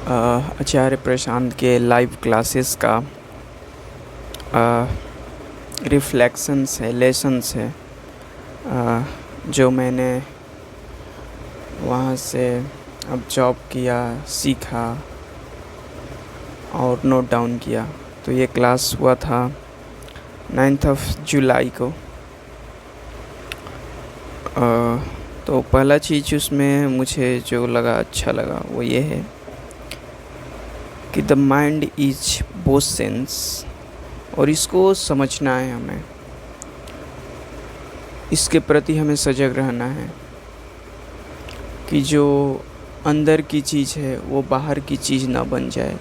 आचार्य प्रशांत के live classes का reflections है, लेसन्स है, जो मैंने वहाँ से ऑब्जर्व किया, सीखा और नोट डाउन किया। तो ये क्लास हुआ था 9 जुलाई को। तो पहला चीज़ उसमें मुझे जो लगा, अच्छा लगा, वो ये है कि the mind is both sense, और इसको समझना है हमें, इसके प्रति हमें सजग रहना है कि जो अंदर की चीज़ है वो बाहर की चीज़ ना बन जाए,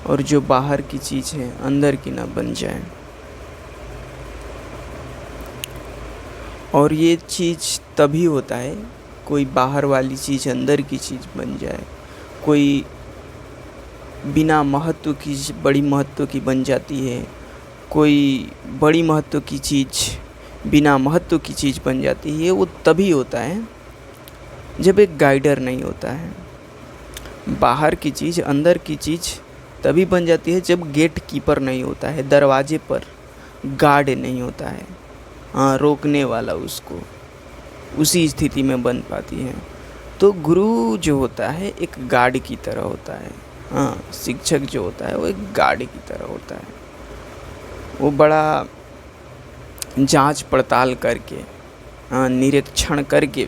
और जो बाहर की चीज़ है अंदर की ना बन जाए। और ये चीज़ तभी होता है, कोई बाहर वाली चीज़ अंदर की चीज़ बन जाए, कोई बिना महत्व की बड़ी महत्व की बन जाती है, कोई बड़ी महत्व की चीज़ बिना महत्व की चीज़ बन जाती है। वो तभी होता है जब एक गाइडर नहीं होता है। बाहर की चीज़ अंदर की चीज़ तभी बन जाती है जब गेट कीपर नहीं होता है, दरवाजे पर गार्ड नहीं होता है, हाँ, रोकने वाला, उसको उसी स्थिति में बन पाती है। तो गुरु जो होता है एक गार्ड की तरह होता है, हाँ, शिक्षक जो होता है वो एक गार्ड की तरह होता है। वो बड़ा जांच पड़ताल करके, हाँ, निरीक्षण करके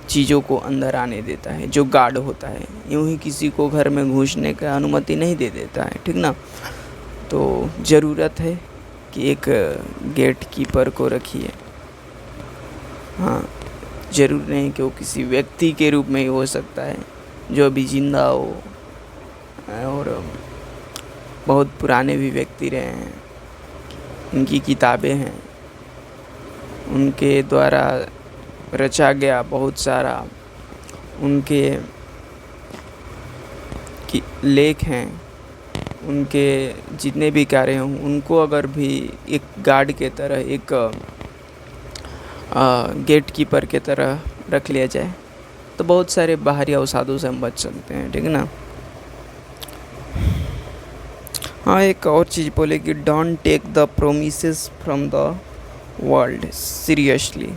चीज़ों को अंदर आने देता है, जो गार्ड होता है। यूँ ही किसी को घर में घुसने का अनुमति नहीं दे देता है, ठीक ना। तो ज़रूरत है कि एक गेट कीपर को रखिए। हाँ, ज़रूर नहीं कि वो किसी व्यक्ति के रूप में ही हो सकता है जो अभी ज़िंदा हो, और बहुत पुराने भी व्यक्ति रहे हैं, उनकी किताबें हैं, उनके द्वारा रचा गया बहुत सारा उनके लेख हैं, उनके जितने भी कार्य हों, उनको अगर भी एक गार्ड के तरह, एक गेट कीपर के तरह रख लिया जाए तो बहुत सारे बाहरी अवसादों से हम बच सकते हैं, ठीक है ना। हाँ, एक और चीज़ बोले कि don't take the promises from the world seriously.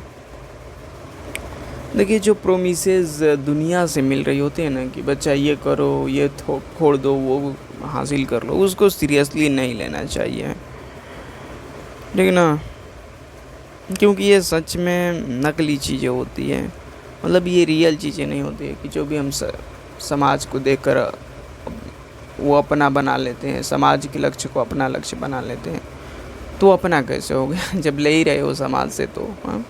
देखिए, जो प्रोमिसेस दुनिया से मिल रही होती है ना, कि बच्चा ये करो, ये फोड़ दो, वो हासिल कर लो, उसको सीरियसली नहीं लेना चाहिए, ठीक है ना। क्योंकि ये सच में नकली चीज़ें होती है, मतलब ये रियल चीज़ें नहीं होती है कि जो भी हम समाज को देखकर वो अपना बना लेते हैं, समाज के लक्ष्य को अपना लक्ष्य बना लेते हैं। तो अपना कैसे हो गया जब ले ही रहे हो समाज से, तो हाँ।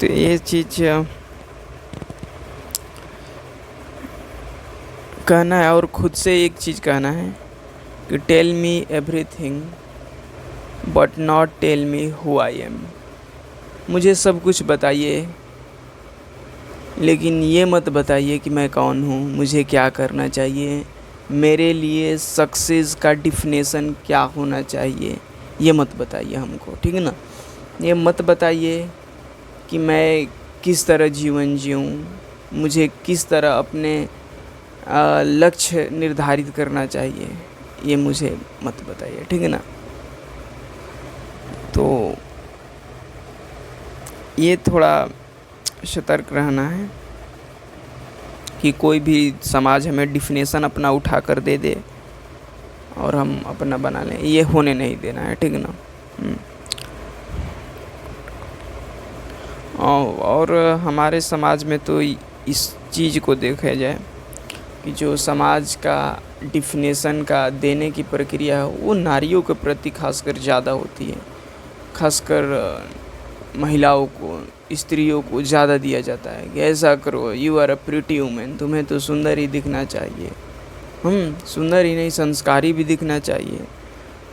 तो ये चीज़ कहना है, और खुद से एक चीज़ कहना है कि tell me everything but not tell me who I am. मुझे सब कुछ बताइए, लेकिन ये मत बताइए कि मैं कौन हूँ, मुझे क्या करना चाहिए, मेरे लिए सक्सेस का डिफिनेशन क्या होना चाहिए, ये मत बताइए हमको, ठीक है ना। ये मत बताइए कि मैं किस तरह जीवन जीऊँ, मुझे किस तरह अपने लक्ष्य निर्धारित करना चाहिए, ये मुझे मत बताइए, ठीक है ना। तो ये थोड़ा सतर्क रहना है कि कोई भी समाज हमें डिफिनेशन अपना उठा कर दे दे और हम अपना बना लें, ये होने नहीं देना है, ठीक है ना। और हमारे समाज में तो इस चीज़ को देखा जाए कि जो समाज का डिफिनेशन का देने की प्रक्रिया है वो नारियों के प्रति खासकर ज़्यादा होती है, खासकर महिलाओं को, स्त्रियों को ज़्यादा दिया जाता है कि ऐसा करो, you are a pretty women, तुम्हें तो सुंदर ही दिखना चाहिए। सुंदर ही नहीं, संस्कारी भी दिखना चाहिए,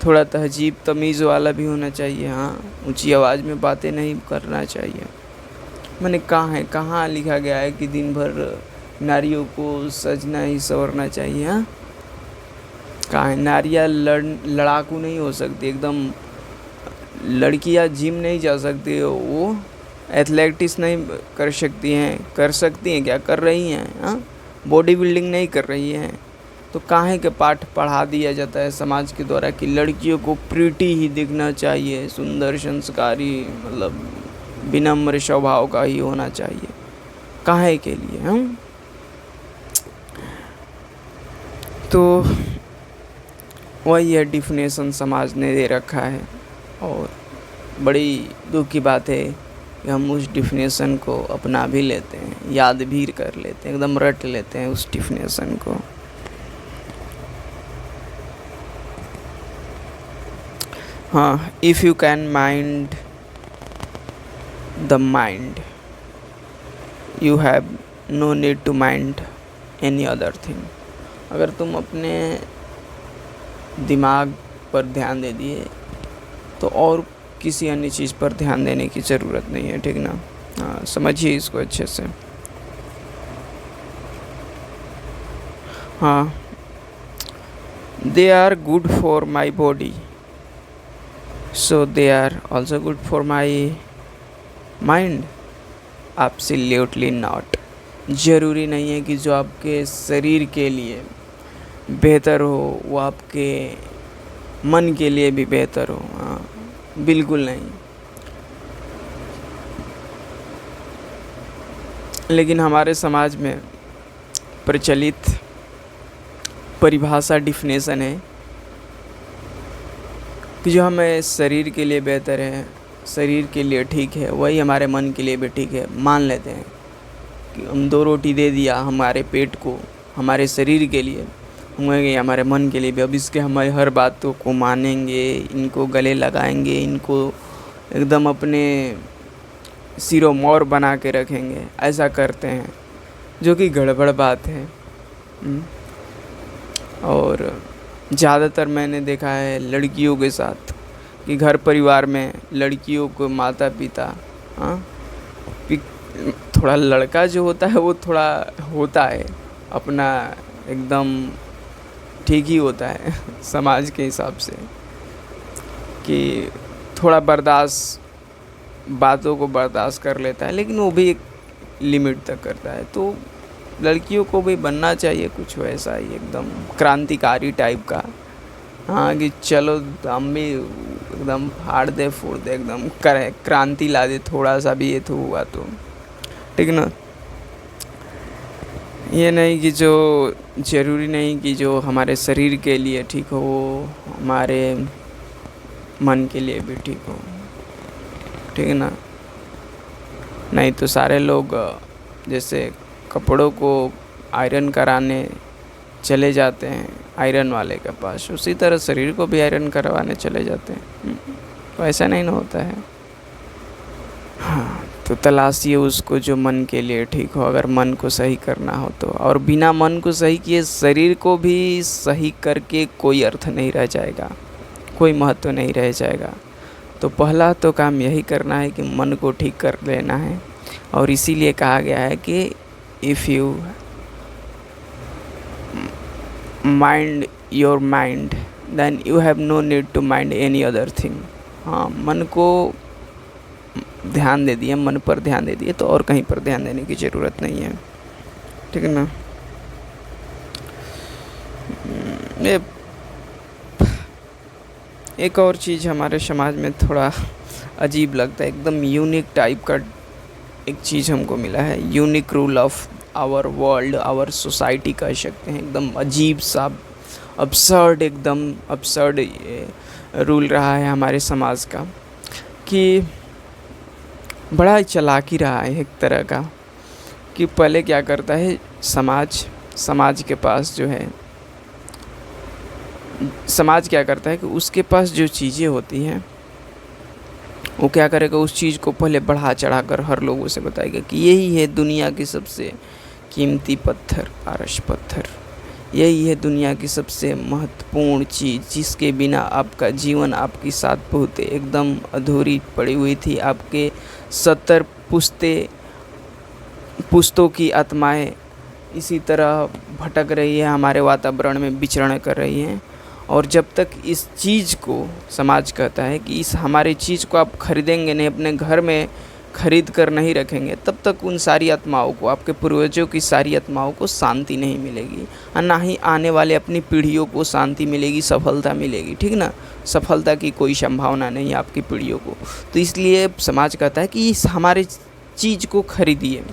थोड़ा तहजीब तमीज़ वाला भी होना चाहिए, हाँ, ऊंची आवाज़ में बातें नहीं करना चाहिए। मैंने कहाँ लिखा गया है कि दिन भर नारियों को सजना ही संवरना चाहिए, हाँ। कहाँ है? नारियाँ लड़ाकू नहीं हो सकती, एकदम लड़कियाँ जिम नहीं जा सकती, वो एथलेटिक्स नहीं कर सकती हैं, क्या कर रही हैं, हाँ, बॉडी बिल्डिंग नहीं कर रही हैं तो काहे के पाठ पढ़ा दिया जाता है समाज के द्वारा कि लड़कियों को प्रीटी ही दिखना चाहिए, सुंदर, संस्कारी, मतलब विनम्र स्वभाव का ही होना चाहिए। काहे के लिए हम तो वही है डिफिनेशन समाज ने दे रखा है, और बड़ी दुख की बात है कि हम उस डिफिनेशन को अपना भी लेते हैं, याद भी कर लेते हैं, एकदम रट लेते हैं उस डिफिनेशन को। हाँ, if you can mind the mind you have no need to mind any other thing. अगर तुम अपने दिमाग पर ध्यान दे दिए तो और किसी अन्य चीज़ पर ध्यान देने की ज़रूरत नहीं है, ठीक ना। हाँ, समझिए इसको अच्छे से। हाँ, they are good for my body so they are also good for my mind. Absolutely not. ज़रूरी नहीं है कि जो आपके शरीर के लिए बेहतर हो वो आपके मन के लिए भी बेहतर हो। हाँ, बिल्कुल नहीं। लेकिन हमारे समाज में प्रचलित परिभाषा डिफिनेशन है कि जो हमें शरीर के लिए बेहतर है, शरीर के लिए ठीक है, वही हमारे मन के लिए भी ठीक है। मान लेते हैं कि हम 2 रोटी दे दिया हमारे पेट को, हमारे शरीर के लिए, होंगे हमारे मन के लिए भी। अब इसके हमारी हर बातों को मानेंगे, इनको गले लगाएंगे, इनको एकदम अपने सिरों मोर बना के रखेंगे, ऐसा करते हैं, जो कि गड़बड़ बात है। और ज़्यादातर मैंने देखा है लड़कियों के साथ कि घर परिवार में लड़कियों को माता पिता थोड़ा लड़का जो होता है वो थोड़ा होता है अपना एकदम ठीक ही होता है समाज के हिसाब से, कि थोड़ा बातों को बर्दाश्त कर लेता है, लेकिन वो भी एक लिमिट तक करता है। तो लड़कियों को भी बनना चाहिए कुछ वैसा ही एकदम क्रांतिकारी टाइप का। हाँ, कि चलो हम भी एकदम फाड़ दे फोड़ दे, एकदम क्रांति ला दे, थोड़ा सा भी ये तो हुआ तो, ठीक ना। ये नहीं कि जो ज़रूरी नहीं कि जो हमारे शरीर के लिए ठीक हो वो हमारे मन के लिए भी ठीक हो, ठीक है ना। नहीं तो सारे लोग जैसे कपड़ों को आयरन कराने चले जाते हैं आयरन वाले के पास, उसी तरह शरीर को भी आयरन करवाने चले जाते हैं। तो ऐसा नहीं ना होता है। हाँ, तो तलाशिए उसको जो मन के लिए ठीक हो, अगर मन को सही करना हो तो। और बिना मन को सही किए शरीर को भी सही करके कोई अर्थ नहीं रह जाएगा, कोई महत्व नहीं रह जाएगा। तो पहला तो काम यही करना है कि मन को ठीक कर लेना है। और इसीलिए कहा गया है कि if you mind your mind then you have no need to mind any other thing. हाँ, मन को ध्यान दे दिए, मन पर ध्यान दे दिए तो और कहीं पर ध्यान देने की ज़रूरत नहीं है, ठीक है ना। ये एक और चीज़ हमारे समाज में थोड़ा अजीब लगता है, एकदम यूनिक टाइप का एक चीज़ हमको मिला है। Unique rule of our world, our society कह सकते हैं। एकदम अजीब सा अब्सर्ड, एकदम अब्सर्ड रूल रहा है हमारे समाज का, कि बड़ा चालाकी रहा है एक तरह का। कि पहले क्या करता है समाज के पास जो है, समाज क्या करता है कि उसके पास जो चीज़ें होती हैं वो क्या करेगा, उस चीज़ को पहले बढ़ा चढ़ा कर हर लोगों से बताएगा कि यही है दुनिया की सबसे कीमती पत्थर, पारस पत्थर, यही है दुनिया की सबसे महत्वपूर्ण चीज़, जिसके बिना आपका जीवन आपकी साथ पुश्तें एकदम अधूरी पड़ी हुई थी। आपके 70 पुश्तों की आत्माएं इसी तरह भटक रही है, हमारे वातावरण में विचरण कर रही हैं। और जब तक इस चीज़ को, समाज कहता है कि इस हमारी चीज़ को आप खरीदेंगे नहीं, अपने घर में खरीद कर नहीं रखेंगे तब तक उन सारी आत्माओं को, आपके पूर्वजों की सारी आत्माओं को शांति नहीं मिलेगी, और ना ही आने वाले अपनी पीढ़ियों को शांति मिलेगी, सफलता मिलेगी, ठीक ना। सफलता की कोई संभावना नहीं है आपकी पीढ़ियों को। तो इसलिए समाज कहता है कि इस हमारे चीज़ को खरीदिए।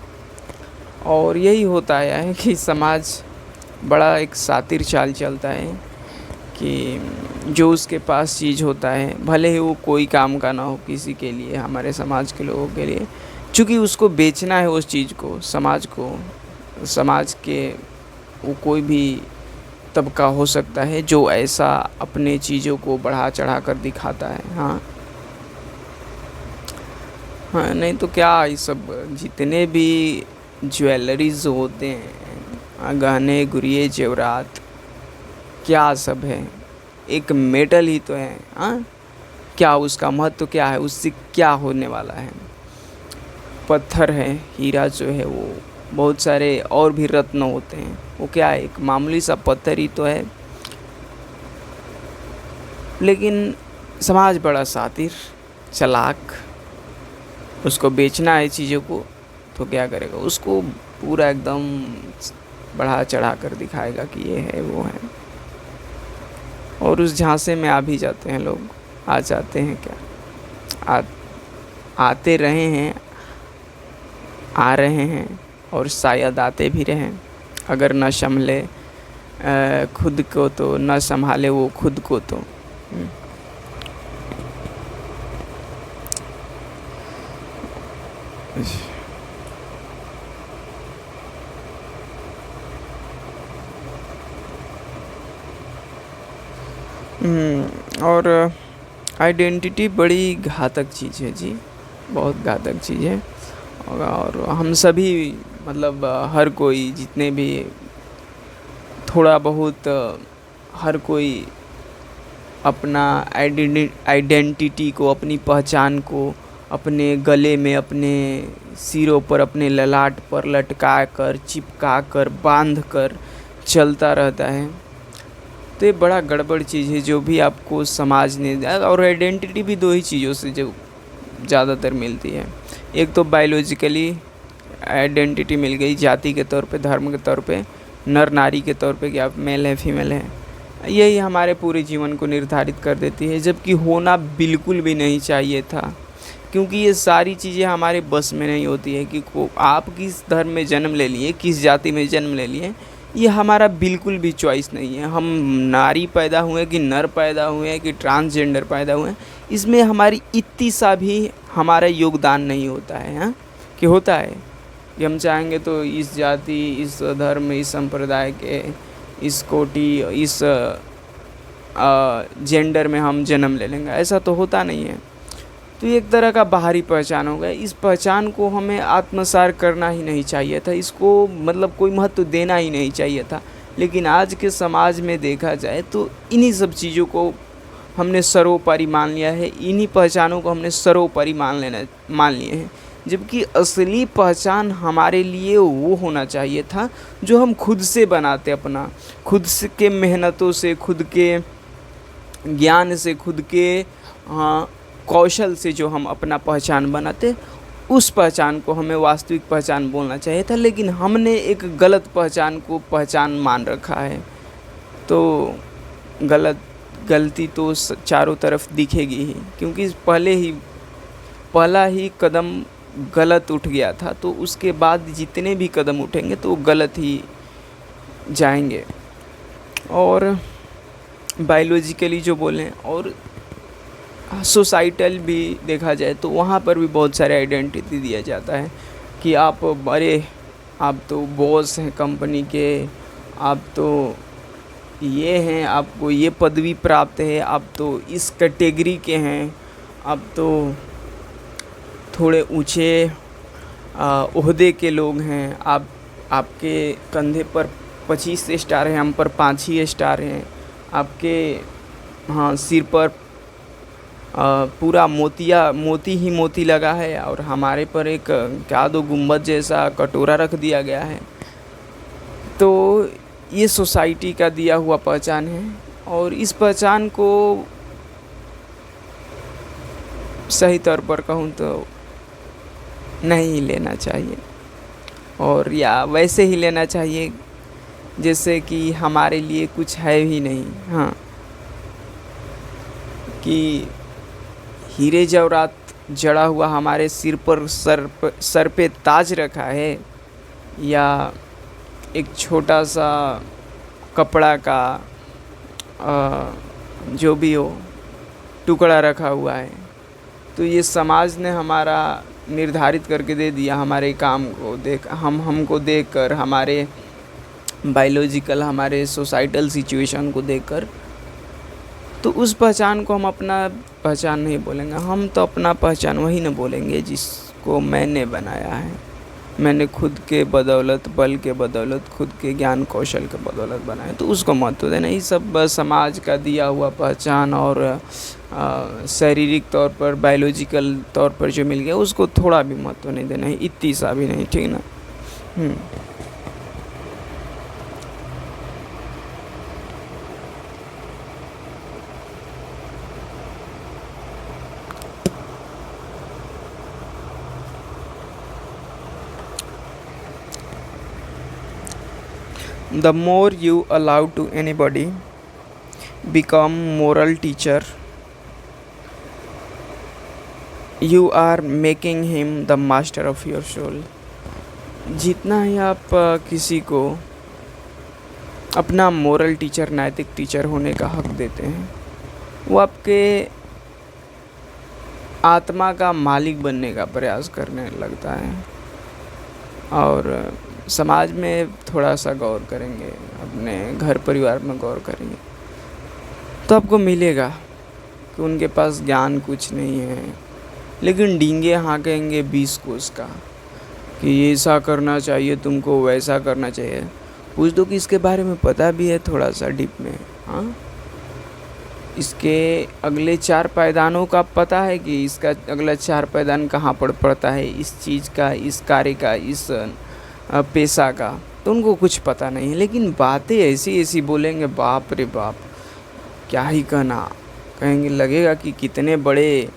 और यही होता है कि समाज बड़ा एक शातिर चाल चलता है कि जो उसके पास चीज़ होता है, भले ही वो कोई काम का ना हो किसी के लिए, हमारे समाज के लोगों के लिए, चूँकि उसको बेचना है उस चीज़ को, समाज को, समाज के वो कोई भी तबका हो सकता है जो ऐसा अपने चीज़ों को बढ़ा चढ़ा कर दिखाता है। हाँ हाँ, नहीं तो क्या, ये सब जितने भी ज्वेलरीज होते हैं, गहने गुड़िये जेवरात, क्या सब है, एक मेटल ही तो है। हाँ, क्या उसका महत्व क्या है, उससे क्या होने वाला है। पत्थर है, हीरा जो है वो, बहुत सारे और भी रत्न होते हैं, वो क्या है, एक मामूली सा पत्थर ही तो है। लेकिन समाज बड़ा शातिर चालाक, उसको बेचना है चीज़ों को तो क्या करेगा, उसको पूरा एकदम बढ़ा चढ़ा कर दिखाएगा कि ये है वो है। और उस झांसे में आ भी जाते हैं लोग, आ जाते हैं क्या, आते रहे हैं, आ रहे हैं, और शायद आते भी रहें। अगर न संभले खुद को तो न संभाले वो खुद को तो। और आइडेंटिटी बड़ी घातक चीज़ है जी, बहुत घातक चीज़ है। और हम सभी, मतलब हर कोई, जितने भी थोड़ा बहुत, हर कोई अपना आइडेंटिटी को, अपनी पहचान को अपने गले में, अपने सिरों पर, अपने ललाट पर लटका कर, चिपका कर, बांध कर चलता रहता है। तो ये बड़ा गड़बड़ चीज़ है जो भी आपको समाज ने। और आइडेंटिटी भी दो ही चीज़ों से जो ज़्यादातर मिलती है, एक तो बायोलॉजिकली आइडेंटिटी मिल गई, जाति के तौर पे, धर्म के तौर पे, नर नारी के तौर पे कि आप मेल है फीमेल है, यही हमारे पूरे जीवन को निर्धारित कर देती है, जबकि होना बिल्कुल भी नहीं चाहिए था। क्योंकि ये सारी चीज़ें हमारे बस में नहीं होती है कि आप किस धर्म में जन्म ले लिए, किस जाति में जन्म ले लिए, ये हमारा बिल्कुल भी चॉइस नहीं है। हम नारी पैदा हुए कि नर पैदा हुए कि ट्रांसजेंडर पैदा हुए, इसमें हमारी इतनी सा भी हमारा योगदान नहीं होता है। हाँ, कि होता है कि हम चाहेंगे तो इस जाति, इस धर्म, इस संप्रदाय के, इस कोटि, इस जेंडर में हम जन्म ले लेंगे, ऐसा तो होता नहीं है। तो ये एक तरह का बाहरी पहचान हो गया। इस पहचान को हमें आत्मसात करना ही नहीं चाहिए था, इसको मतलब कोई महत्व देना ही नहीं चाहिए था। लेकिन आज के समाज में देखा जाए तो इन्हीं सब चीज़ों को हमने सर्वोपरि मान लिया है, इन्हीं पहचानों को हमने सर्वोपरि मान लिए हैं। जबकि असली पहचान हमारे लिए वो होना चाहिए था जो हम खुद से बनाते, अपना खुद से के मेहनतों से, खुद के ज्ञान से, खुद के कौशल से जो हम अपना पहचान बनाते, उस पहचान को हमें वास्तविक पहचान बोलना चाहिए था। लेकिन हमने एक गलत पहचान को पहचान मान रखा है। तो गलती तो चारों तरफ दिखेगी ही, क्योंकि पहला ही कदम गलत उठ गया था, तो उसके बाद जितने भी कदम उठेंगे तो गलत ही जाएंगे। और बायोलॉजिकली जो बोलें, और सोसाइटल भी देखा जाए तो वहाँ पर भी बहुत सारे आइडेंटिटी दिया जाता है कि आप तो बॉस हैं कंपनी के, आप तो ये हैं, आपको ये पदवी प्राप्त है, आप तो इस कैटेगरी के हैं, आप तो थोड़े ऊंचे ओहदे के लोग हैं, आपके कंधे पर 25 स्टार हैं, हम पर 5 ही स्टार हैं, आपके सिर पर पूरा मोती ही मोती लगा है, और हमारे पर एक क्या दो गुंबद जैसा कटोरा रख दिया गया है। तो ये सोसाइटी का दिया हुआ पहचान है, और इस पहचान को सही तौर पर कहूँ तो नहीं लेना चाहिए, और या वैसे ही लेना चाहिए जैसे कि हमारे लिए कुछ है ही नहीं। हाँ, कि हीरे जवाहरात जड़ा हुआ हमारे सिर पर सर पे ताज रखा है, या एक छोटा सा कपड़ा का जो भी हो टुकड़ा रखा हुआ है, तो ये समाज ने हमारा निर्धारित करके दे दिया हमारे काम को हमको देखकर, हमारे बायोलॉजिकल, हमारे सोसाइटल सिचुएशन को देखकर। तो उस पहचान को हम अपना पहचान नहीं बोलेंगे, हम तो अपना पहचान वही न बोलेंगे जिसको मैंने बनाया है। मैंने खुद के बदौलत, बल के बदौलत, खुद के ज्ञान कौशल के बदौलत बनाया, तो उसको महत्व देना। ये सब समाज का दिया हुआ पहचान और शारीरिक तौर पर, बायोलॉजिकल तौर पर जो मिल गया उसको थोड़ा भी महत्व नहीं देना है, इतनी सा भी नहीं, ठीक ना। The more you allow to anybody become moral teacher, you are making him the master of your soul. जितना ही आप किसी को अपना मोरल टीचर, नैतिक टीचर होने का हक देते हैं, वो आपके आत्मा का मालिक बनने का प्रयास करने लगता है। और समाज में थोड़ा सा गौर करेंगे, अपने घर परिवार में गौर करेंगे, तो आपको मिलेगा कि उनके पास ज्ञान कुछ नहीं है, लेकिन डींगे हाँकेंगे 20 कोस का कि ये ऐसा करना चाहिए तुमको, वैसा करना चाहिए। पूछ दो कि इसके बारे में पता भी है थोड़ा सा डीप में? हाँ, इसके अगले 4 पायदानों का पता है कि इसका अगला 4 पायदान कहाँ पर पड़ता है, इस चीज़ का, इस कार्य का, इस पेशा का, तो उनको कुछ पता नहीं है। लेकिन बातें ऐसी ऐसी बोलेंगे, बाप रे बाप, क्या ही कहना। कहेंगे लगेगा कि कितने बड़े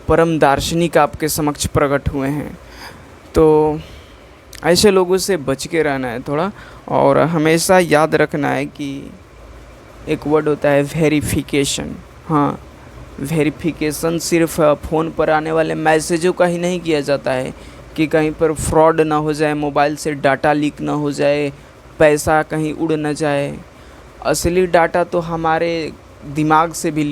परम दार्शनिक आपके समक्ष प्रकट हुए हैं। तो ऐसे लोगों से बच के रहना है थोड़ा, और हमेशा याद रखना है कि एक वर्ड होता है वेरिफिकेशन। हाँ, वेरिफिकेशन सिर्फ फ़ोन पर आने वाले मैसेजों का ही नहीं किया जाता है कि कहीं पर फ्रॉड ना हो जाए, मोबाइल से डाटा लीक ना हो जाए, पैसा कहीं उड़ ना जाए। असली डाटा तो हमारे दिमाग से भी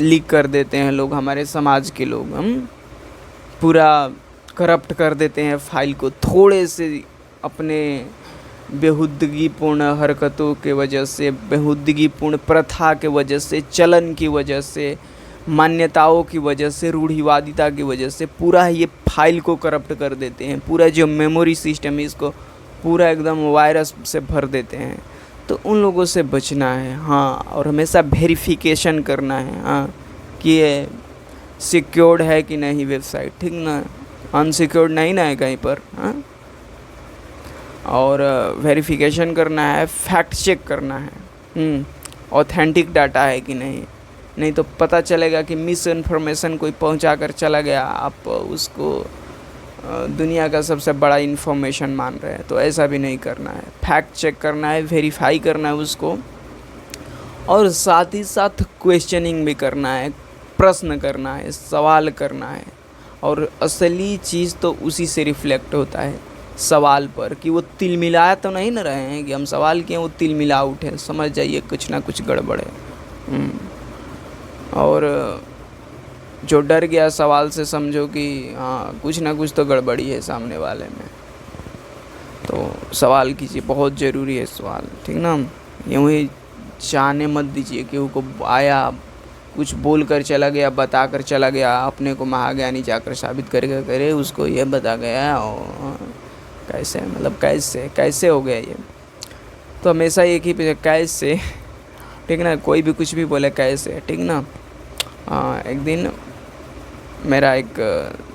लीक कर देते हैं लोग, हमारे समाज के लोग। हम पूरा करप्ट कर देते हैं फाइल को, थोड़े से अपने बेहुदगीपूर्ण हरकतों के वजह से, बेहुदगीपूर्ण प्रथा के वजह से, चलन की वजह से, मान्यताओं की वजह से, रूढ़िवादिता की वजह से पूरा ये फाइल को करप्ट कर देते हैं। पूरा जो मेमोरी सिस्टम है इसको पूरा एकदम वायरस से भर देते हैं। तो उन लोगों से बचना है। हाँ, और हमेशा वेरिफिकेशन करना है, हाँ, कि ये सिक्योर्ड है कि नहीं वेबसाइट, ठीक ना, अनसिक्योर्ड नहीं ना है कहीं पर। हाँ, और वेरिफिकेशन करना है, फैक्ट चेक करना है, ऑथेंटिक डाटा है कि नहीं तो पता चलेगा कि मिस इन्फॉर्मेशन कोई पहुंचा कर चला गया, आप उसको दुनिया का सबसे बड़ा इन्फॉर्मेशन मान रहे हैं। तो ऐसा भी नहीं करना है, फैक्ट चेक करना है, वेरीफाई करना है उसको, और साथ ही साथ क्वेश्चनिंग भी करना है, प्रश्न करना है, सवाल करना है। और असली चीज़ तो उसी से रिफ्लेक्ट होता है, सवाल पर, कि वो तिल मिलाया तो नहीं न रहे हैं कि हम सवाल किए वो तिल मिला उठे, समझ जाइए कुछ ना कुछ गड़बड़ है। और जो डर गया सवाल से, समझो कि हाँ कुछ ना कुछ तो गड़बड़ी है सामने वाले में। तो सवाल कीजिए, बहुत ज़रूरी है सवाल, ठीक ना। यूँ ही जाने मत दीजिए कि को आया कुछ बोल कर चला गया, बता कर चला गया, अपने को महाज्ञानी जाकर साबित करके करे उसको ये बता गया, और कैसे, मतलब कैसे हो गया ये। तो हमेशा एक ही पे कैसे, ठीक ना, कोई भी कुछ भी बोले कैसे, ठीक ना। एक दिन मेरा एक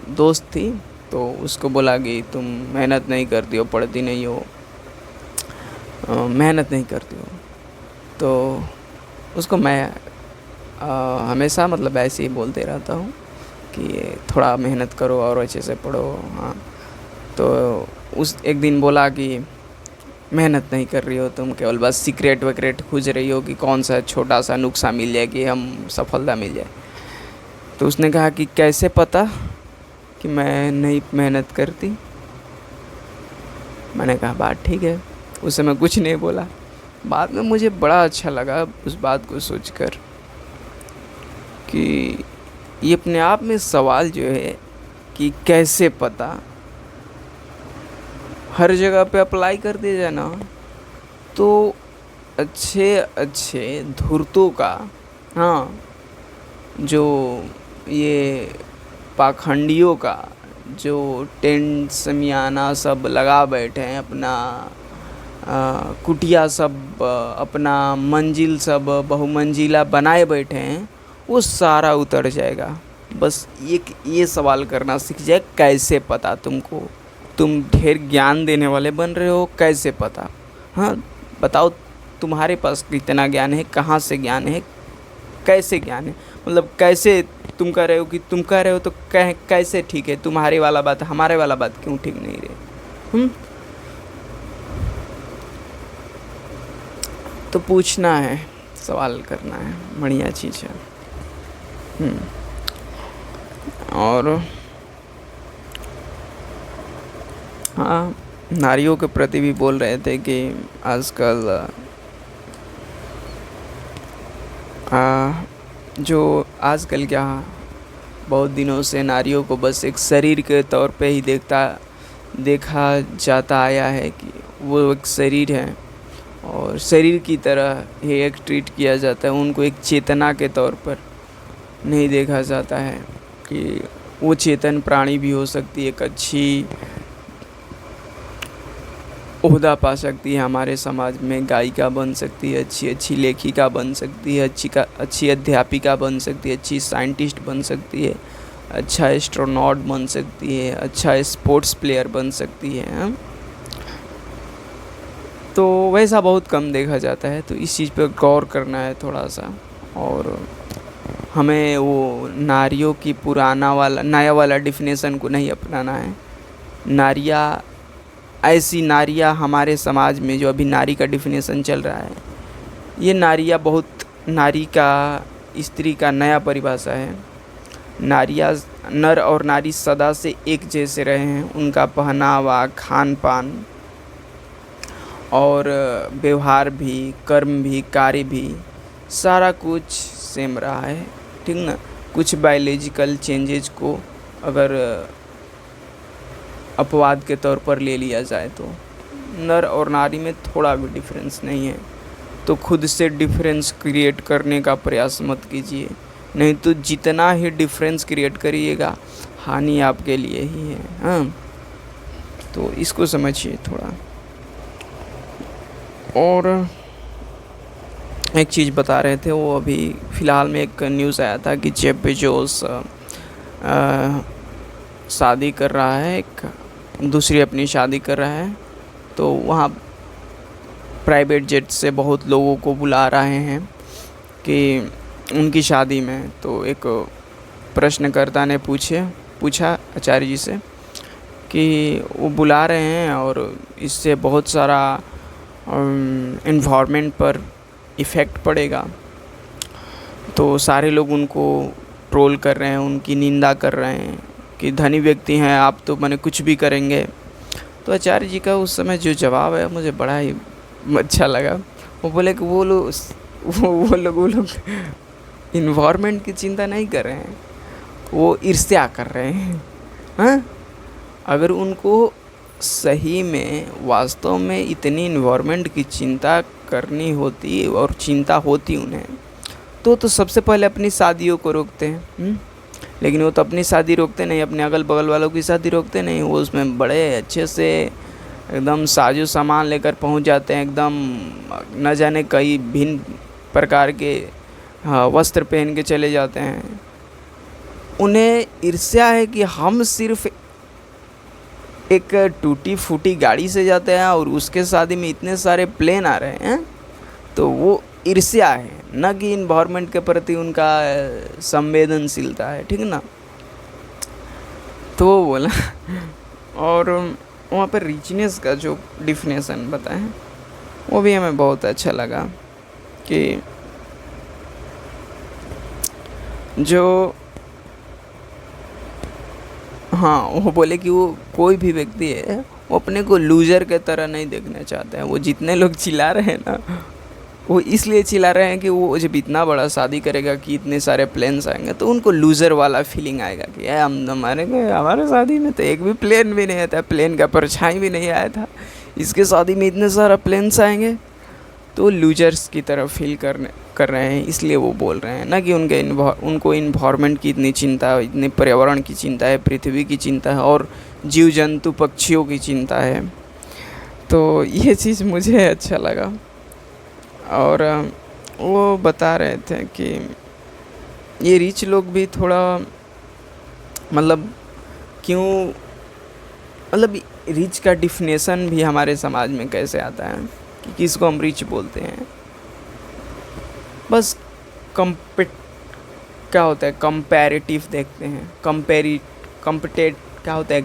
दोस्त थी, तो उसको बोला कि तुम मेहनत नहीं करती हो, पढ़ती नहीं हो, मेहनत नहीं करती हो। तो उसको मैं हमेशा मतलब ऐसे ही बोलते रहता हूँ। कि थोड़ा मेहनत करो और अच्छे से पढ़ो। हाँ, तो उस एक दिन बोला कि मेहनत नहीं कर रही हो तुम, केवल बस सीक्रेट वक्रेट खोज रही हो कि कौन सा छोटा सा नुस्खा मिल जाए कि हम सफलता मिल जाए। तो उसने कहा कि कैसे पता कि मैं नहीं मेहनत करती। मैंने कहा बात ठीक है। उस समय कुछ नहीं बोला। बाद में मुझे बड़ा अच्छा लगा उस बात को सोचकर कि ये अपने आप में सवाल जो है कि कैसे पता, हर जगह पे अप्लाई कर दिया जाए ना तो अच्छे अच्छे धूर्तों का, हाँ, जो ये पाखंडियों का जो टेंट समियाना सब लगा बैठे हैं, अपना कुटिया सब, अपना मंजिल सब बहुमंजिला बनाए बैठे हैं, वो सारा उतर जाएगा। बस एक ये सवाल करना सीख जाए, कैसे पता तुमको, तुम ढेर ज्ञान देने वाले बन रहे हो, कैसे पता। हाँ, बताओ तुम्हारे पास कितना ज्ञान है, कहाँ से ज्ञान है, कैसे ज्ञान है, मतलब कैसे तुम कह रहे हो कि तुम कह रहे हो तो कैसे ठीक है, तुम्हारे वाला बात हमारे वाला बात क्यों ठीक नहीं रहे। तो पूछना है, सवाल करना है, बढ़िया चीज़ है। और हाँ, नारियों के प्रति भी बोल रहे थे कि आजकल जो आजकल क्या, बहुत दिनों से नारियों को बस एक शरीर के तौर पे ही देखा जाता आया है कि वो एक शरीर है और शरीर की तरह ही एक ट्रीट किया जाता है। उनको एक चेतना के तौर पर नहीं देखा जाता है कि वो चेतन प्राणी भी हो सकती है, एक अच्छी ओहदा पा सकती है हमारे समाज में, गायिका बन सकती है, अच्छी लेखिका बन सकती है, अच्छी अध्यापिका बन सकती है, अच्छी साइंटिस्ट बन सकती है, अच्छा एस्ट्रोनॉट बन सकती है, अच्छा स्पोर्ट्स प्लेयर बन सकती है। तो वैसा बहुत कम देखा जाता है, तो इस चीज़ पर गौर करना है थोड़ा सा। और हमें वो नारियों की पुराना वाला नया वाला डिफिनेशन को नहीं अपनाना है। नारियाँ, ऐसी नारियाँ हमारे समाज में जो अभी नारी का डिफिनेशन चल रहा है, ये नारियाँ बहुत, नारी का, स्त्री का नया परिभाषा है। नारियाँ, नर और नारी सदा से एक जैसे रहे हैं, उनका पहनावा, खान पान और व्यवहार भी, कर्म भी, कार्य भी, सारा कुछ सेम रहा है, ठीक ना। कुछ बायोलॉजिकल चेंजेज को अगर अपवाद के तौर पर ले लिया जाए तो नर और नारी में थोड़ा भी डिफरेंस नहीं है। तो खुद से डिफरेंस क्रिएट करने का प्रयास मत कीजिए, नहीं तो जितना ही डिफरेंस क्रिएट करिएगा हानि आपके लिए ही है। हाँ, तो इसको समझिए थोड़ा। और एक चीज़ बता रहे थे, वो अभी फ़िलहाल में एक न्यूज़ आया था कि जेफ बेजोस शादी कर रहा है, एक दूसरी अपनी शादी कर रहा है। तो वहाँ प्राइवेट जेट से बहुत लोगों को बुला रहे हैं कि उनकी शादी में। तो एक प्रश्नकर्ता ने पूछा आचार्य जी से कि वो बुला रहे हैं और इससे बहुत सारा इन्वायरमेंट पर इफ़ेक्ट पड़ेगा। तो सारे लोग उनको ट्रोल कर रहे हैं, उनकी निंदा कर रहे हैं कि धनी व्यक्ति हैं आप, तो मैंने कुछ भी करेंगे। तो आचार्य जी का उस समय जो जवाब है मुझे बड़ा ही अच्छा लगा। वो बोले कि वो लोग इन्वायरमेंट की चिंता नहीं कर रहे हैं, वो ईर्ष्या कर रहे हैं। हाँ, अगर उनको सही में वास्तव में इतनी इन्वायरमेंट की चिंता करनी होती और चिंता होती उन्हें, तो सबसे पहले अपनी शादियों को रोकते हैं। लेकिन वो तो अपनी शादी रोकते नहीं, अपने अगल बगल वालों की शादी रोकते नहीं। वो उसमें बड़े अच्छे से एकदम साजो सामान लेकर पहुंच जाते हैं, एकदम न जाने कई भिन्न प्रकार के वस्त्र पहन के चले जाते हैं। उन्हें ईर्ष्या है कि हम सिर्फ एक टूटी फूटी गाड़ी से जाते हैं और उसके शादी में इतने सारे प्लेन आ रहे हैं। तो वो ईर्ष्या है, न कि इन्वायरमेंट के प्रति उनका संवेदनशीलता है, ठीक ना। तो वो बोला और वहाँ पर रिचनेस का जो डिफिनेशन बताएं वो भी हमें बहुत अच्छा लगा कि जो हाँ, वो बोले कि वो कोई भी व्यक्ति है वो अपने को लूजर के तरह नहीं देखना चाहता है। वो जितने लोग चिल्ला रहे हैं ना, वो इसलिए चिल्ला रहे हैं कि वो जब इतना बड़ा शादी करेगा कि इतने सारे प्लेन्स आएंगे तो उनको लूज़र वाला फीलिंग आएगा कि यार हमारे शादी में तो एक भी प्लेन भी नहीं आया था, प्लेन का परछाई भी नहीं आया था, इसके शादी में इतने सारा प्लेन्स आएंगे। तो लूजर्स की तरह फील कर रहे हैं, इसलिए वो बोल रहे हैं ना कि उनको इन्वायरमेंट की इतनी चिंता है, इतने पर्यावरण की चिंता है, पृथ्वी की चिंता है और जीव जंतु पक्षियों की चिंता है। तो ये चीज़ मुझे अच्छा लगा। और वो बता रहे थे कि ये रिच लोग भी थोड़ा मतलब क्यों, मतलब रिच का डिफिनेशन भी हमारे समाज में कैसे आता है कि किसको हम रिच बोलते हैं। बस क्या होता है, कंपैरेटिव देखते हैं, कंपेटेट क्या होता है,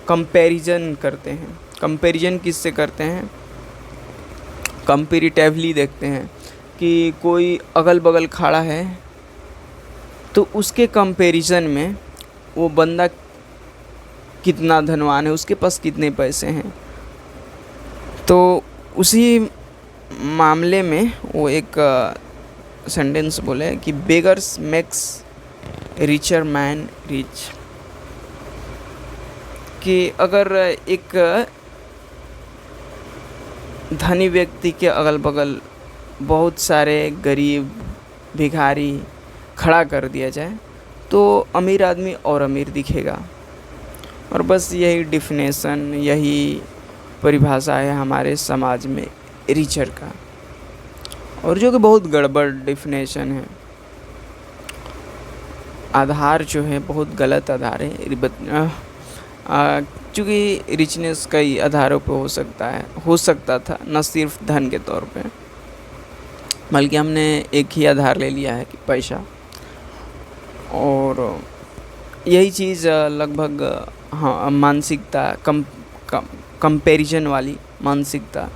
कंपैरिजन करते हैं। कंपैरिजन किससे करते हैं, कंपेरेटिवली देखते हैं कि कोई अगल बगल खड़ा है तो उसके कंपैरिजन में वो बंदा कितना धनवान है, उसके पास कितने पैसे हैं। तो उसी मामले में वो एक सेंटेंस बोले कि beggars makes richer man rich, कि अगर एक धनी व्यक्ति के अगल बगल बहुत सारे गरीब भिखारी खड़ा कर दिया जाए तो अमीर आदमी और अमीर दिखेगा। और बस यही डिफिनेशन, यही परिभाषा है हमारे समाज में रिचर का, और जो कि बहुत गड़बड़ डिफिनेशन है। आधार जो है बहुत गलत आधार है। चूँकि रिचनेस कई आधारों पे हो सकता था, न सिर्फ धन के तौर पे, बल्कि हमने एक ही आधार ले लिया है कि पैसा। और यही चीज़ लगभग हाँ, मानसिकता कंपैरिजन वाली मानसिकता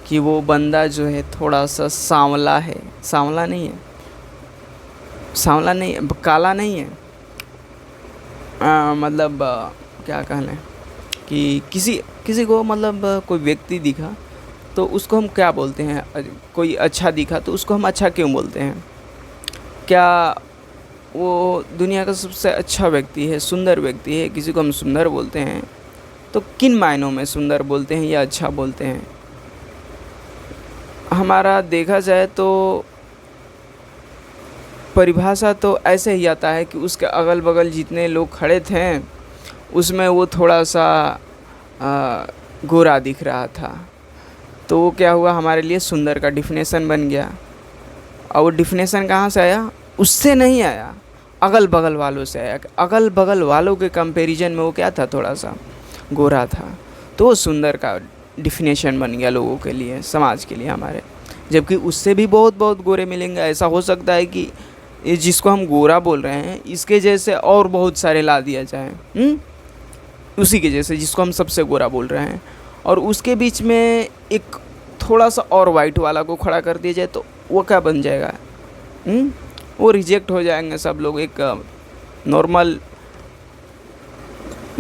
कि वो बंदा जो है थोड़ा सा सांवला है, सांवला नहीं है, काला नहीं है, मतलब क्या कहना है कि किसी को मतलब कोई व्यक्ति दिखा तो उसको हम क्या बोलते हैं, कोई अच्छा दिखा तो उसको हम अच्छा क्यों बोलते हैं? क्या वो दुनिया का सबसे अच्छा व्यक्ति है, सुंदर व्यक्ति है, किसी को हम सुंदर बोलते हैं तो किन मायनों में सुंदर बोलते हैं या अच्छा बोलते हैं? हमारा देखा जाए तो परिभाषा तो ऐसे ही आता है कि उसके अगल बगल जितने लोग खड़े थे उसमें वो थोड़ा सा गोरा दिख रहा था, तो वो क्या हुआ, हमारे लिए सुंदर का डिफिनेशन बन गया। और वो डिफिनेशन कहाँ से आया? उससे नहीं आया, अगल बगल वालों से आया। अगल बगल वालों के कंपैरिजन में वो क्या था, थोड़ा सा गोरा था, तो वो सुंदर का डिफिनेशन बन गया लोगों के लिए, समाज के लिए हमारे। जबकि उससे भी बहुत बहुत गोरे मिलेंगे। ऐसा हो सकता है कि ये जिसको हम गोरा बोल रहे हैं इसके जैसे और बहुत सारे ला दिया जाए, उसी के जैसे जिसको हम सबसे गोरा बोल रहे हैं, और उसके बीच में एक थोड़ा सा और वाइट वाला को खड़ा कर दिया जाए तो वो क्या बन जाएगा? वो रिजेक्ट हो जाएंगे सब लोग, एक नॉर्मल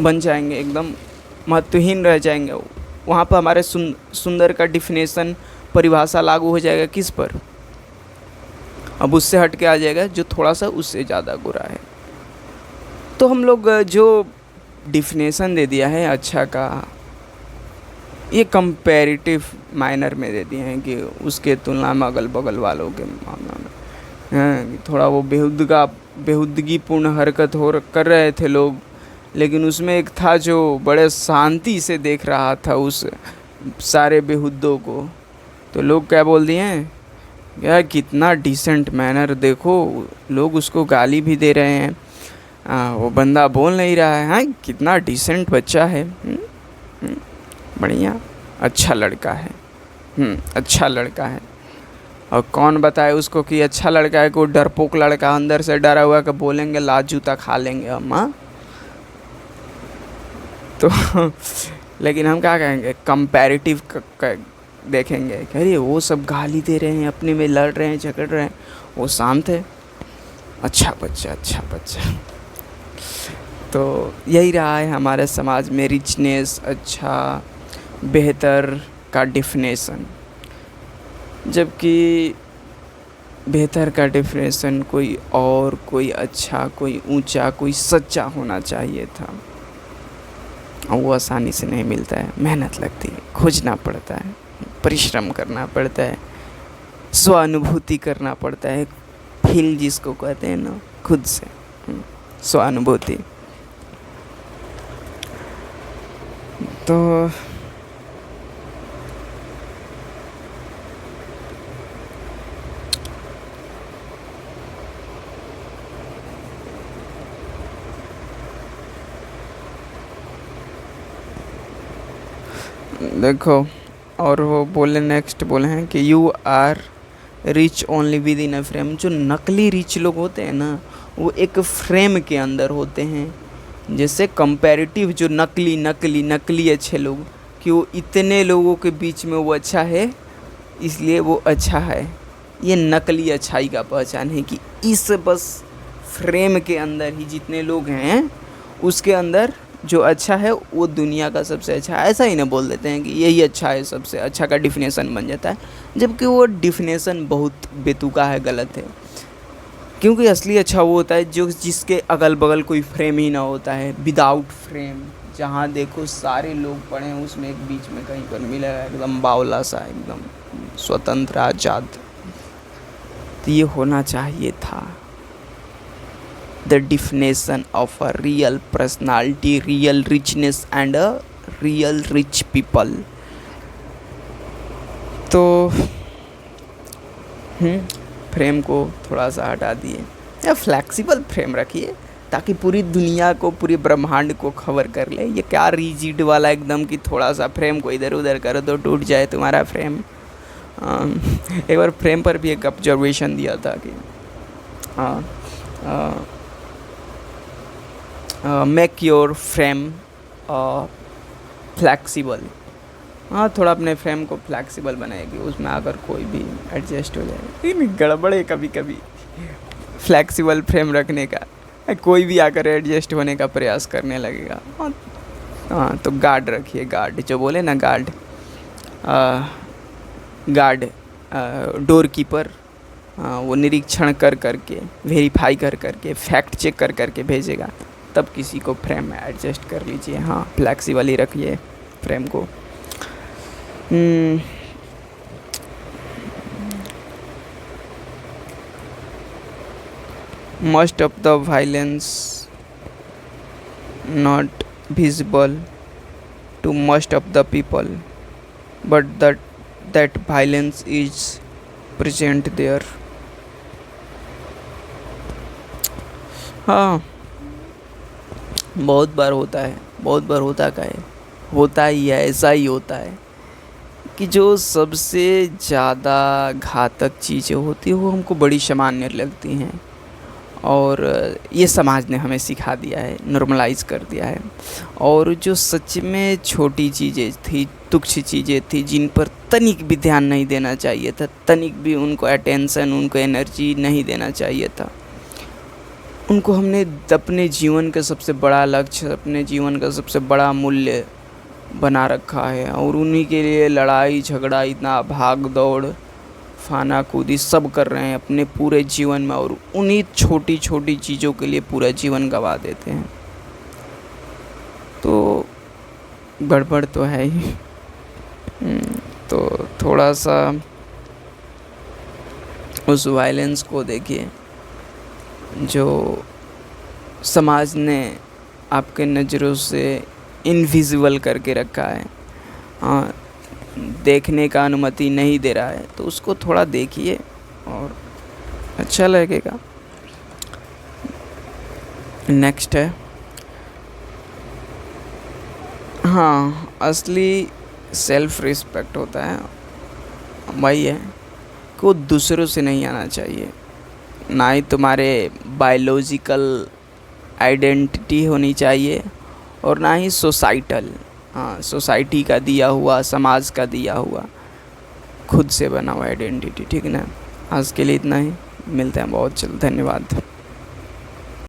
बन जाएंगे, एकदम महत्वहीन रह जाएंगे। वहाँ पर हमारे सुंदर का डिफिनेशन, परिभाषा लागू हो जाएगा किस पर? अब उससे हट के आ जाएगा जो थोड़ा सा उससे ज़्यादा गोरा है। तो हम लोग जो डिफिनेशन दे दिया है अच्छा का, ये कंपैरेटिव मायनर में दे दिए हैं कि उसके तुलना में अगल बगल वालों के मामला में थोड़ा वो बेहुदगीपूर्ण हरकत कर रहे थे लोग, लेकिन उसमें एक था जो बड़े शांति से देख रहा था उस सारे बेहुद्दों को। तो लोग क्या बोल दिए हैं, यार कितना डिसेंट मैनर, देखो लोग उसको गाली भी दे रहे हैं, वो बंदा बोल नहीं रहा है, हाँ कितना डिसेंट बच्चा है, बढ़िया, अच्छा लड़का है, अच्छा लड़का है। और कौन बताए उसको कि अच्छा लड़का है? कोई डरपोक लड़का अंदर से डरा हुआ कि बोलेंगे लात जूता खा लेंगे हम, हाँ। तो लेकिन हम क्या कहेंगे, कंपैरेटिव देखेंगे कि अरे वो सब गाली दे रहे हैं, अपने में लड़ रहे हैं, झगड़ रहे हैं, वो शांत है, अच्छा बच्चा, अच्छा बच्चा। तो यही रहा है हमारे समाज में रिचनेस, अच्छा, बेहतर का डिफिनेशन। जबकि बेहतर का डिफिनेशन कोई और, कोई अच्छा, कोई ऊंचा, कोई सच्चा होना चाहिए था। और वो आसानी से नहीं मिलता है, मेहनत लगती है, खोजना पड़ता है, परिश्रम करना पड़ता है, स्वानुभूति करना पड़ता है, फील जिसको कहते हैं ना, खुद से स्वानुभूति। तो देखो, और वो बोले, नेक्स्ट बोले हैं कि you are rich only with in a frame. जो नकली रिच लोग होते हैं ना, वो एक फ्रेम के अंदर होते हैं। जैसे कंपैरेटिव जो नकली नकली नकली अच्छे लोग, कि वो इतने लोगों के बीच में वो अच्छा है, इसलिए वो अच्छा है। ये नकली अच्छाई का पहचान है कि इस बस फ्रेम के अंदर ही जितने लोग हैं, उसके अंदर जो अच्छा है वो दुनिया का सबसे अच्छा है। ऐसा ही ना बोल देते हैं कि यही अच्छा है, सबसे अच्छा का डिफिनेशन बन जाता है, जबकि वो डिफिनेशन बहुत बेतुका है, गलत है। क्योंकि असली अच्छा वो होता है जो जिसके अगल बगल कोई फ्रेम ही ना होता है, विदाउट फ्रेम, जहाँ देखो सारे लोग पड़े हैं, उसमें एक बीच में कहीं पर मिलेगा एकदम बावला सा, एकदम स्वतंत्र आज़ाद। तो ये होना चाहिए था the definition of a real personality, real richness and a real rich people। तो फ्रेम को थोड़ा सा हटा दिए, या फ्लेक्सिबल फ्रेम रखिए, ताकि पूरी दुनिया को, पूरे ब्रह्मांड को खबर कर ले। ये क्या रिजिड वाला एकदम कि थोड़ा सा फ्रेम को इधर उधर करो तो टूट जाए तुम्हारा फ्रेम। एक बार फ्रेम पर भी एक ऑब्जर्वेशन दिया था कि मेक योर फ्रेम फ्लैक्सिबल। हाँ, थोड़ा अपने फ्रेम को फ्लैक्सिबल बनाएगी, उसमें अगर कोई भी एडजस्ट हो जाए। लेकिन गड़बड़ है कभी कभी फ्लैक्सिबल फ्रेम रखने का, कोई भी आकर एडजस्ट होने का प्रयास करने लगेगा। हाँ, तो गार्ड रखिए, गार्ड जो बोले ना, गार्ड गार्ड डोर कीपर। वो निरीक्षण कर करके, वेरीफाई कर करके, फैक्ट चेक कर करके भेजेगा, तब किसी को फ्रेम में एडजस्ट कर लीजिए। हाँ, फ्लैक्सिबल ही रखिए फ्रेम को। Most of the violence not visible to most of the people, but that violence is present there. हाँ, बहुत बार होता है, बहुत बार होता क्या है, होता ही है, ऐसा ही होता है कि जो सबसे ज़्यादा घातक चीज़ें होती हैं वो हमको बड़ी सामान्य लगती हैं, और ये समाज ने हमें सिखा दिया है, नॉर्मलाइज कर दिया है। और जो सच में छोटी चीज़ें थी, तुच्छ चीज़ें थी, जिन पर तनिक भी ध्यान नहीं देना चाहिए था, तनिक भी उनको अटेंशन, उनको एनर्जी नहीं देना चाहिए था, उनको हमने अपने जीवन का सबसे बड़ा लक्ष्य, अपने जीवन का सबसे बड़ा मूल्य बना रखा है। और उन्हीं के लिए लड़ाई झगड़ा, इतना भाग दौड़, फाना कूदी सब कर रहे हैं अपने पूरे जीवन में, और उन्हीं छोटी छोटी चीज़ों के लिए पूरा जीवन गंवा देते हैं। तो गड़बड़ तो है ही। तो थोड़ा सा उस वायलेंस को देखिए जो समाज ने आपके नज़रों से इनविजिबल करके रखा है, हाँ, देखने का अनुमति नहीं दे रहा है, तो उसको थोड़ा देखिए और अच्छा लगेगा। नेक्स्ट है, हाँ, असली सेल्फ रिस्पेक्ट होता है वही है कि वो दूसरों से नहीं आना चाहिए, ना ही तुम्हारे बायोलॉजिकल आइडेंटिटी होनी चाहिए, और ना ही सोसाइटल, हाँ सोसाइटी का दिया हुआ, समाज का दिया हुआ, खुद से बना हुआ आइडेंटिटी। ठीक है ना। आज के लिए इतना ही, मिलते हैं बहुत जल्द। धन्यवाद।